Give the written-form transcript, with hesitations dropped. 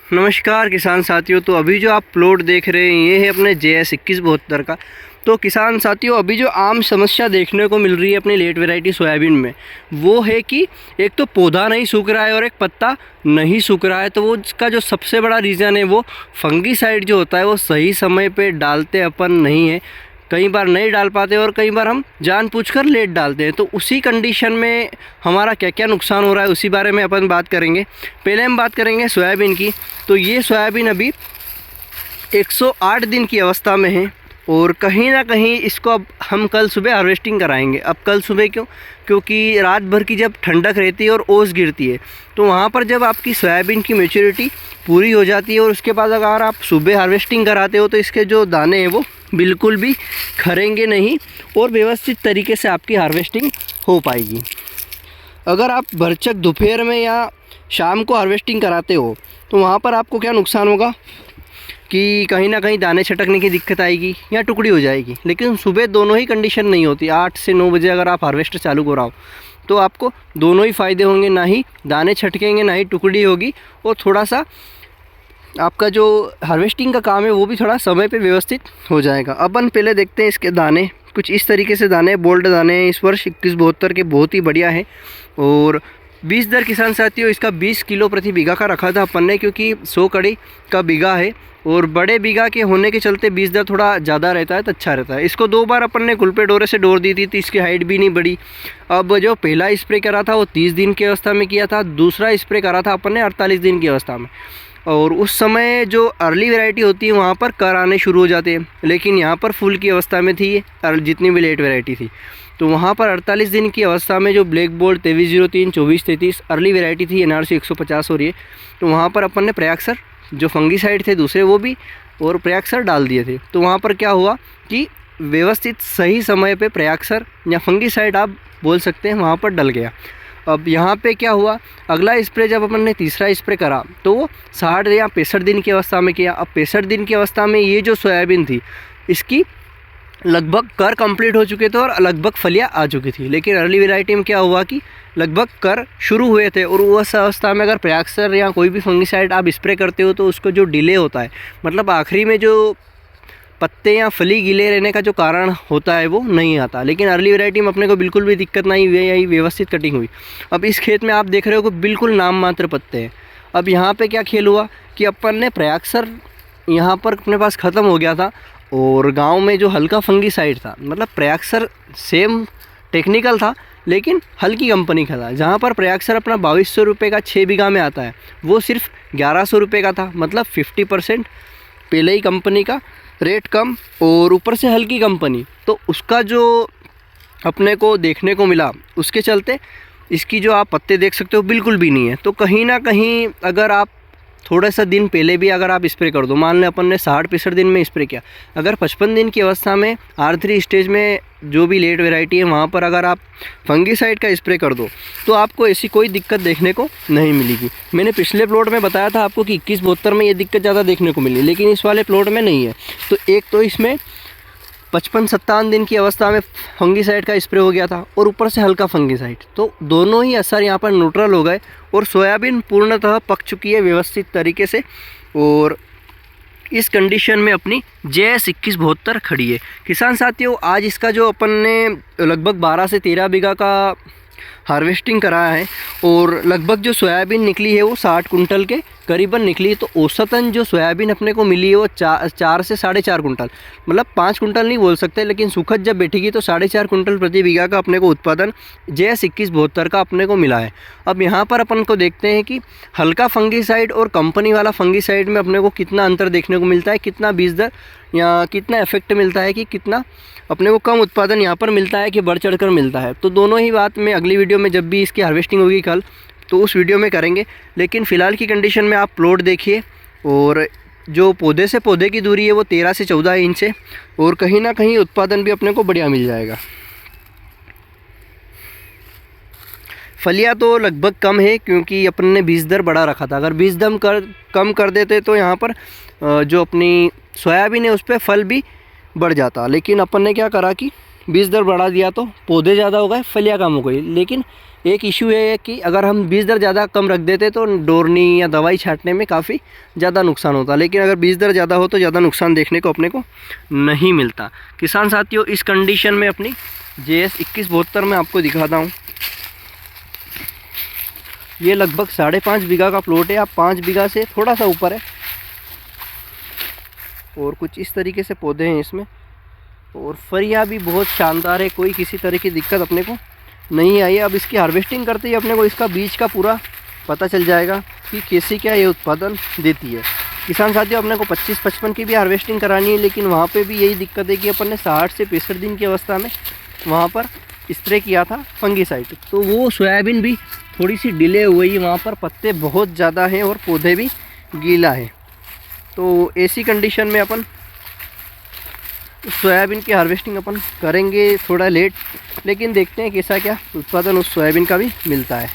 नमस्कार किसान साथियों। तो अभी जो आप प्लॉट देख रहे हैं ये है अपने JS 2172 का। तो किसान साथियों, अभी जो आम समस्या देखने को मिल रही है अपनी लेट वैरायटी सोयाबीन में वो है कि एक तो पौधा नहीं सूख रहा है और एक पत्ता नहीं सूख रहा है। तो वो इसका जो सबसे बड़ा रीज़न है वो फंगीसाइड जो होता है वो सही समय पे डालते अपन नहीं है। कई बार नहीं डाल पाते और कई बार हम जानबूझकर लेट डालते हैं। तो उसी कंडीशन में हमारा क्या क्या नुकसान हो रहा है उसी बारे में अपन बात करेंगे। पहले हम बात करेंगे सोयाबीन की। तो ये सोयाबीन अभी 108 दिन की अवस्था में है और कहीं ना कहीं इसको अब हम कल सुबह हार्वेस्टिंग कराएंगे। अब कल सुबह क्यों? क्योंकि रात भर की जब ठंडक रहती है और ओस गिरती है तो वहाँ पर जब आपकी सोयाबीन की मैच्योरिटी पूरी हो जाती है और उसके बाद अगर आप सुबह हार्वेस्टिंग कराते हो तो इसके जो दाने हैं वो बिल्कुल भी खरेंगे नहीं और व्यवस्थित तरीके से आपकी हार्वेस्टिंग हो पाएगी। अगर आप भरचक दोपहर में या शाम को हार्वेस्टिंग कराते हो तो वहाँ पर आपको क्या नुकसान होगा कि कहीं ना कहीं दाने छटकने की दिक्कत आएगी या टुकड़ी हो जाएगी। लेकिन सुबह दोनों ही कंडीशन नहीं होती। 8 से 9 बजे अगर आप हार्वेस्ट चालू कराओ तो आपको दोनों ही फ़ायदे होंगे, ना ही दाने छटकेंगे ना ही टुकड़ी होगी और थोड़ा सा आपका जो हार्वेस्टिंग का काम है वो भी थोड़ा समय पे व्यवस्थित हो जाएगा। अपन पहले देखते हैं इसके दाने। कुछ इस तरीके से दाने, बोल्ड दाने हैं इस वर्ष 2172 के, बहुत ही बढ़िया है। और बीज दर किसान साथियों इसका 20 किलो प्रति बीघा का रखा था अपन ने, क्योंकि 100 कड़ी का बीघा है और बड़े बीघा के होने के चलते बीज दर थोड़ा ज़्यादा रहता है तो अच्छा रहता है। इसको 2 बार अपन ने कुलपे डोरे से डोर दी थी तो इसकी हाइट भी नहीं बढ़ी। अब जो पहला स्प्रे करा था वो 30 दिन की अवस्था में किया था, दूसरा स्प्रे करा था अपन ने 48 दिन की अवस्था में। और उस समय जो अर्ली वैरायटी होती है वहाँ पर कर आने शुरू हो जाते हैं, लेकिन यहाँ पर फुल की अवस्था में थी जितनी भी लेट वैरायटी थी। तो वहाँ पर 48 दिन की अवस्था में जो ब्लैक बोल्ट 2303, 2433 अर्ली वैरायटी थी NRC 150 और ये, तो वहाँ पर अपन ने प्रयाक्सर जो फंगीसाइड थे दूसरे वो भी और प्रयाक्सर डाल दिए थे। तो वहाँ पर क्या हुआ कि व्यवस्थित सही समय पे प्रयाक्सर या फंगीसाइड आप बोल सकते हैं वहाँ पर डल गया। अब यहाँ पे क्या हुआ, अगला स्प्रे जब अपन ने तीसरा स्प्रे करा तो वो 60 या 65 दिन की अवस्था में किया। अब 65 दिन की अवस्था में ये जो सोयाबीन थी इसकी लगभग कर कंप्लीट हो चुके थे और लगभग फलियाँ आ चुकी थी। लेकिन अर्ली वैरायटी में क्या हुआ कि लगभग कर शुरू हुए थे और उस अवस्था में अगर प्रयाक्सर या कोई भी फंगीसाइड आप स्प्रे करते हो तो उसको जो डिले होता है, मतलब आखिरी में जो पत्ते या फली गीले रहने का जो कारण होता है वो नहीं आता। लेकिन अर्ली वैरायटी में अपने को बिल्कुल भी दिक्कत नहीं हुई, यही व्यवस्थित कटिंग हुई। अब इस खेत में आप देख रहे हो कि बिल्कुल नाम मात्र पत्ते हैं। अब यहाँ पे क्या खेल हुआ कि अपन ने प्रयाक्सर यहाँ पर अपने पास ख़त्म हो गया था और गांव में जो हल्का फंगीसाइड था, मतलब प्रयाक्सर सेम टेक्निकल था लेकिन हल्की कंपनी का था। जहाँ पर प्रयाक्सर अपना 2200 रुपये का 6 बीघा में आता है वो सिर्फ 1100 रुपये का था, मतलब 50% पहले ही कंपनी का रेट कम और ऊपर से हल्की कंपनी। तो उसका जो अपने को देखने को मिला उसके चलते इसकी जो आप पत्ते देख सकते हो बिल्कुल भी नहीं है। तो कहीं ना कहीं अगर आप थोड़ा सा दिन पहले भी अगर आप स्प्रे कर दो, मान लें अपन ने 60-65 दिन में स्प्रे किया, अगर 55 दिन की अवस्था में R3 स्टेज में जो भी लेट वैरायटी है वहाँ पर अगर आप फंगीसाइड का स्प्रे कर दो तो आपको ऐसी कोई दिक्कत देखने को नहीं मिलेगी। मैंने पिछले प्लॉट में बताया था आपको कि 2172 में ये दिक्कत ज़्यादा देखने को मिली, लेकिन इस वाले प्लॉट में नहीं है। तो एक तो इसमें 55-57 दिन की अवस्था में फंगीसाइड का स्प्रे हो गया था और ऊपर से हल्का फंगीसाइड, तो दोनों ही असर यहाँ पर न्यूट्रल हो गए और सोयाबीन पूर्णतः पक चुकी है व्यवस्थित तरीके से। और इस कंडीशन में अपनी JS 2172 खड़ी है। किसान साथियों, आज इसका जो अपन ने लगभग 12 से 13 बीघा का हार्वेस्टिंग कराया है और लगभग जो सोयाबीन निकली है वो 60 कुंटल के करीबन निकली। तो औसतन जो सोयाबीन अपने को मिली है वो 4 से 4.5 कुंटल, मतलब 5 कुंटल नहीं बोल सकते, लेकिन सुखद जब बैठेगी तो 4.5 कुंटल प्रति बीघा का अपने को उत्पादन JS 2172 का अपने को मिला है। अब यहाँ पर अपन को देखते हैं कि हल्का फंगीसाइड और कंपनी वाला फंगीसाइड में अपने को कितना अंतर देखने को मिलता है, कितना बीज दर या कितना इफेक्ट मिलता है, कि कितना अपने को कम उत्पादन यहाँ पर मिलता है कि बढ़ चढ़ कर मिलता है। तो दोनों ही बात में अगली वीडियो में जब भी इसकी हार्वेस्टिंग होगी कल तो उस वीडियो में करेंगे। लेकिन फ़िलहाल की कंडीशन में आप प्लॉट देखिए और जो पौधे से पौधे की दूरी है वो 13 से 14 इंच है और कहीं ना कहीं उत्पादन भी अपने को बढ़िया मिल जाएगा। फलियाँ तो लगभग कम है क्योंकि अपन ने बीज दर बढ़ा रखा था। अगर बीज दम कम कर देते तो यहाँ पर जो अपनी सोयाबीन है उस पर फल भी बढ़ जाता, लेकिन अपन ने क्या करा कि बीज दर बढ़ा दिया तो पौधे ज़्यादा हो गए, फलियाँ कम हो गई। लेकिन एक इशू है कि अगर हम बीज दर ज़्यादा कम रख देते तो डोरनी या दवाई छांटने में काफ़ी ज़्यादा नुकसान होता, लेकिन अगर बीज दर ज़्यादा हो तो ज़्यादा नुकसान देखने को अपने को नहीं मिलता। किसान साथियों, इस कंडीशन में अपनी JS 2172 में आपको दिखाता हूँ। ये लगभग 5.5 बीघा का प्लॉट है, आप 5 बीघा से थोड़ा सा ऊपर है, और कुछ इस तरीके से पौधे हैं इसमें, और फरियाँ भी बहुत शानदार है, कोई किसी तरह की दिक्कत अपने को नहीं आई। अब इसकी हार्वेस्टिंग करते ही अपने को इसका बीज का पूरा पता चल जाएगा कि कैसे क्या ये उत्पादन देती है। किसान साथियों, अपने को 25-55 की भी हार्वेस्टिंग करानी है, लेकिन वहाँ पे भी यही दिक्कत है कि अपन ने 60 से 65 दिन की अवस्था में वहाँ पर स्प्रे किया था फंगीसाइड, तो वो सोयाबीन भी थोड़ी सी डिले हुई, वहाँ पर पत्ते बहुत ज़्यादा हैं और पौधे भी गीला है। तो ऐसी कंडीशन में अपन सोयाबीन की हार्वेस्टिंग अपन करेंगे थोड़ा लेट, लेकिन देखते हैं कैसा क्या उत्पादन उस सोयाबीन का भी मिलता है।